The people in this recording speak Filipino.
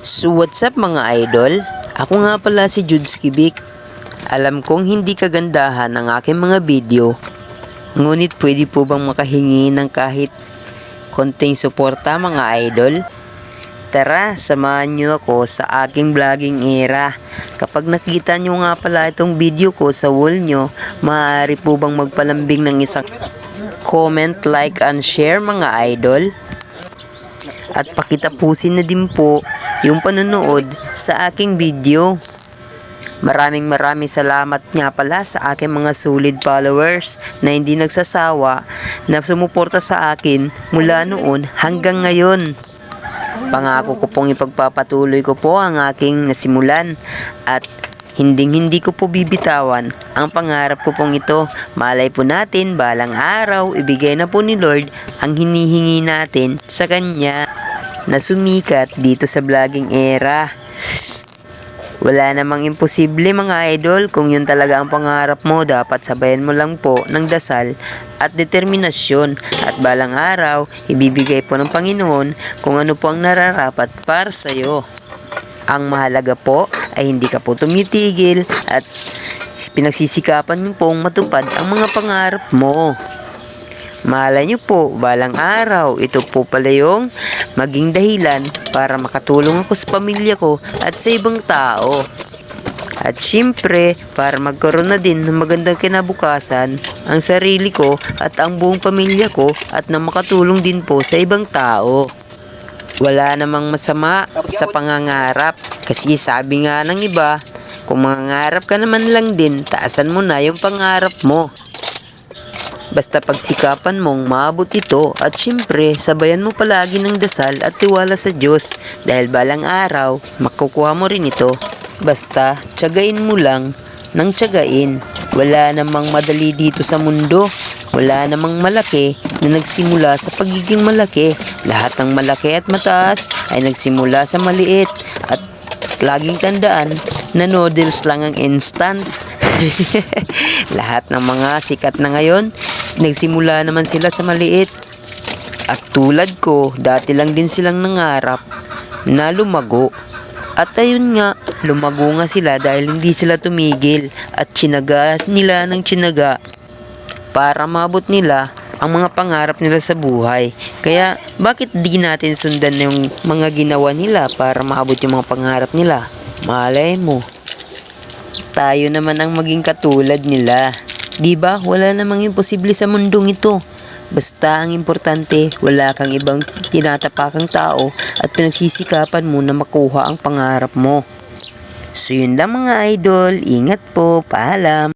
So what's up mga idol? Ako nga pala si Judes Kibik. Alam kong hindi kagandahan ang aking mga video, ngunit pwede po bang makahingi ng kahit konting suporta mga idol? Tara, samahan nyo ako sa aking vlogging era. Kapag nakita nyo nga pala itong video ko sa wall nyo, maaari po bang magpalambing ng isang comment, like, and share mga idol? At pakitapusin na din po yung panonood sa aking video. Maraming salamat nga pala sa aking mga solid followers na hindi nagsasawa na sumuporta sa akin mula noon hanggang ngayon. Pangako ko pong ipagpapatuloy ko po ang aking nasimulan at hindi ko po bibitawan ang pangarap ko pong ito. Malay po natin balang araw ibigay na po ni Lord ang hinihingi natin sa Kanya na sumikat dito sa vlogging era. Wala namang imposible mga idol. Kung yun talaga ang pangarap mo, dapat sabayan mo lang po ng dasal at determinasyon, at balang araw ibibigay po ng Panginoon kung ano po ang nararapat para sa iyo. Ang mahalaga po ay hindi ka po tumitigil at pinagsisikapan mo pong matupad ang mga pangarap mo. Malay nyo po, balang araw, ito po pala yung maging dahilan para makatulong ako sa pamilya ko at sa ibang tao. At syempre, para magkaroon na din ng magandang kinabukasan ang sarili ko at ang buong pamilya ko, at na makatulong din po sa ibang tao. Wala namang masama sa pangangarap, kasi sabi nga ng iba, kung mangangarap ka naman lang din, taasan mo na yung pangarap mo. Basta pagsikapan mong maabot ito, at syempre sabayan mo palagi ng dasal at tiwala sa Diyos, dahil balang araw makukuha mo rin ito. Basta tiyagain mo lang ng tiyagain. Wala namang madali dito sa mundo. Wala namang malaki na nagsimula sa pagiging malaki. Lahat ng malaki at mataas ay nagsimula sa maliit. At laging tandaan na noodles lang ang instant. Lahat ng mga sikat na ngayon, nagsimula naman sila sa maliit. At tulad ko, dati lang din silang nangarap na lumago. At ayun nga, lumago nga sila dahil hindi sila tumigil at tsinaga nila ng tsinaga para maabot nila ang mga pangarap nila sa buhay. Kaya bakit di natin sundan yung mga ginawa nila para maabot yung mga pangarap nila? Malay mo, tayo naman ang maging katulad nila. Diba? Wala namang imposible sa mundong ito. Basta ang importante, wala kang ibang tinatapakang tao at pinagsisikapan mo na makuha ang pangarap mo. So yun lang mga idol. Ingat po. Paalam.